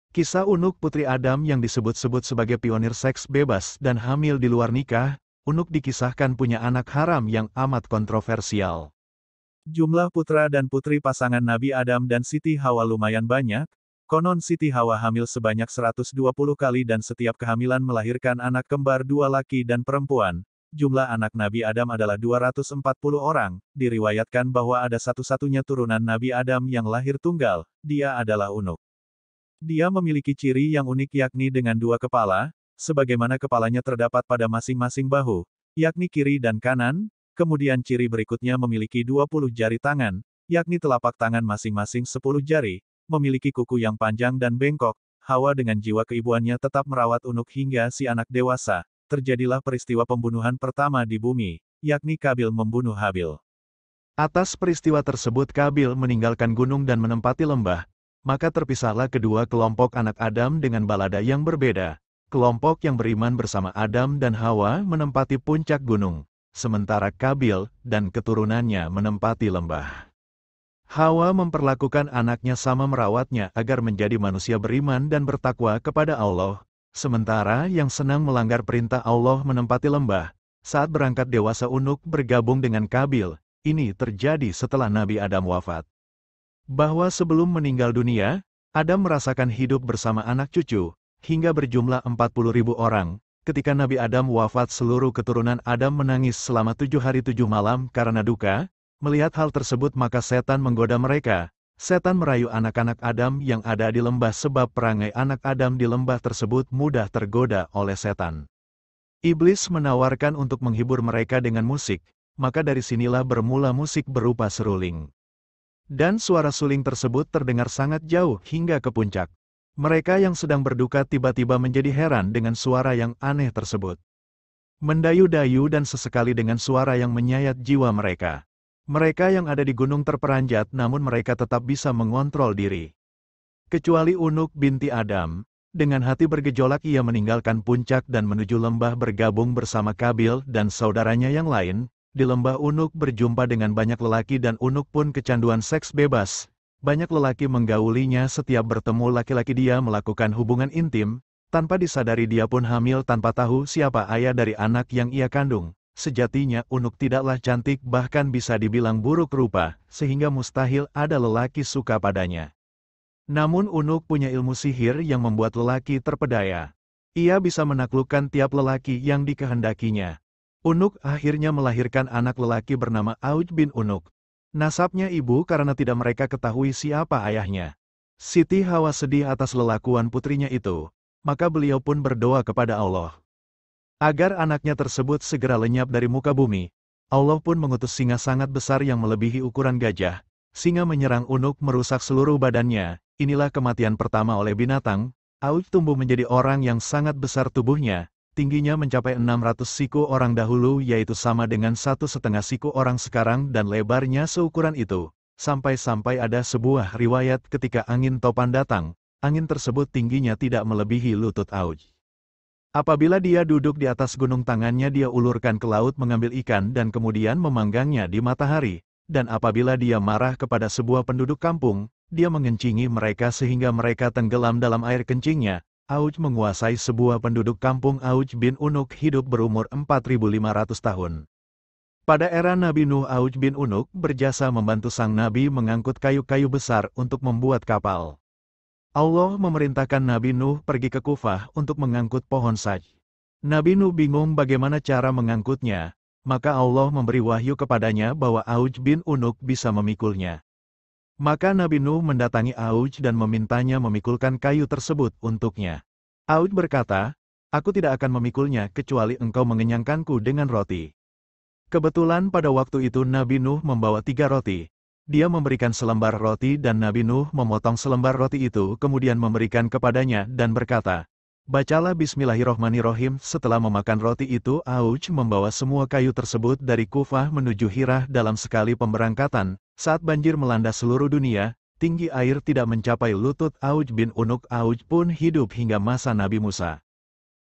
Kisah Unuk Putri Adam yang disebut-sebut sebagai pionir seks bebas dan hamil di luar nikah, Unuk dikisahkan punya anak haram yang amat kontroversial. Jumlah putra dan putri pasangan Nabi Adam dan Siti Hawa lumayan banyak, konon Siti Hawa hamil sebanyak 120 kali dan setiap kehamilan melahirkan anak kembar dua laki dan perempuan. Jumlah anak Nabi Adam adalah 240 orang, diriwayatkan bahwa ada satu-satunya turunan Nabi Adam yang lahir tunggal, dia adalah Unuk. Dia memiliki ciri yang unik yakni dengan dua kepala, sebagaimana kepalanya terdapat pada masing-masing bahu, yakni kiri dan kanan, kemudian ciri berikutnya memiliki 20 jari tangan, yakni telapak tangan masing-masing 10 jari, memiliki kuku yang panjang dan bengkok. Hawa dengan jiwa keibuannya tetap merawat Unuk hingga si anak dewasa. Terjadilah peristiwa pembunuhan pertama di bumi, yakni Kabil membunuh Habil. Atas peristiwa tersebut Kabil meninggalkan gunung dan menempati lembah. Maka terpisahlah kedua kelompok anak Adam dengan balada yang berbeda. Kelompok yang beriman bersama Adam dan Hawa menempati puncak gunung, sementara Kabil dan keturunannya menempati lembah. Hawa memperlakukan anaknya sama merawatnya agar menjadi manusia beriman dan bertakwa kepada Allah, sementara yang senang melanggar perintah Allah menempati lembah. Saat berangkat dewasa Unuk bergabung dengan Kabil, ini terjadi setelah Nabi Adam wafat. Bahwa sebelum meninggal dunia, Adam merasakan hidup bersama anak cucu, hingga berjumlah 40.000 orang. Ketika Nabi Adam wafat seluruh keturunan Adam menangis selama 7 hari 7 malam karena duka. Melihat hal tersebut maka setan menggoda mereka. Setan merayu anak-anak Adam yang ada di lembah sebab perangai anak Adam di lembah tersebut mudah tergoda oleh setan. Iblis menawarkan untuk menghibur mereka dengan musik, maka dari sinilah bermula musik berupa seruling. Dan suara suling tersebut terdengar sangat jauh hingga ke puncak. Mereka yang sedang berduka tiba-tiba menjadi heran dengan suara yang aneh tersebut. Mendayu-dayu dan sesekali dengan suara yang menyayat jiwa mereka. Mereka yang ada di gunung terperanjat namun mereka tetap bisa mengontrol diri. Kecuali Unuk binti Adam, dengan hati bergejolak ia meninggalkan puncak dan menuju lembah bergabung bersama Kabil dan saudaranya yang lain. Di lembah Unuk berjumpa dengan banyak lelaki dan Unuk pun kecanduan seks bebas. Banyak lelaki menggaulinya setiap bertemu laki-laki dia melakukan hubungan intim, tanpa disadari dia pun hamil tanpa tahu siapa ayah dari anak yang ia kandung. Sejatinya Unuk tidaklah cantik bahkan bisa dibilang buruk rupa, sehingga mustahil ada lelaki suka padanya. Namun Unuk punya ilmu sihir yang membuat lelaki terpedaya. Ia bisa menaklukkan tiap lelaki yang dikehendakinya. Unuk akhirnya melahirkan anak lelaki bernama Auj bin Unuk. Nasabnya ibu karena tidak mereka ketahui siapa ayahnya. Siti Hawa sedih atas lelakuan putrinya itu, maka beliau pun berdoa kepada Allah agar anaknya tersebut segera lenyap dari muka bumi. Allah pun mengutus singa sangat besar yang melebihi ukuran gajah. Singa menyerang Unuk merusak seluruh badannya. Inilah kematian pertama oleh binatang. Auj tumbuh menjadi orang yang sangat besar tubuhnya. Tingginya mencapai 600 siku orang dahulu yaitu sama dengan 1,5 siku orang sekarang dan lebarnya seukuran itu. Sampai-sampai ada sebuah riwayat ketika angin topan datang, angin tersebut tingginya tidak melebihi lutut Auj. Apabila dia duduk di atas gunung tangannya dia ulurkan ke laut mengambil ikan dan kemudian memanggangnya di matahari. Dan apabila dia marah kepada sebuah penduduk kampung, dia mengencingi mereka sehingga mereka tenggelam dalam air kencingnya. Auj menguasai sebuah penduduk kampung. Auj bin Unuk hidup berumur 4.500 tahun. Pada era Nabi Nuh Auj bin Unuk berjasa membantu sang Nabi mengangkut kayu-kayu besar untuk membuat kapal. Allah memerintahkan Nabi Nuh pergi ke Kufah untuk mengangkut pohon saj. Nabi Nuh bingung bagaimana cara mengangkutnya, maka Allah memberi wahyu kepadanya bahwa Auj bin Unuk bisa memikulnya. Maka Nabi Nuh mendatangi Auj dan memintanya memikulkan kayu tersebut untuknya. Auj berkata, "Aku tidak akan memikulnya kecuali engkau mengenyangkanku dengan roti." Kebetulan pada waktu itu Nabi Nuh membawa 3 roti. Dia memberikan selembar roti dan Nabi Nuh memotong selembar roti itu kemudian memberikan kepadanya dan berkata, "Bacalah Bismillahirrohmanirrohim." Setelah memakan roti itu Auj membawa semua kayu tersebut dari Kufah menuju Hirah dalam sekali pemberangkatan. Saat banjir melanda seluruh dunia, tinggi air tidak mencapai lutut Auj bin Unuk. Auj pun hidup hingga masa Nabi Musa.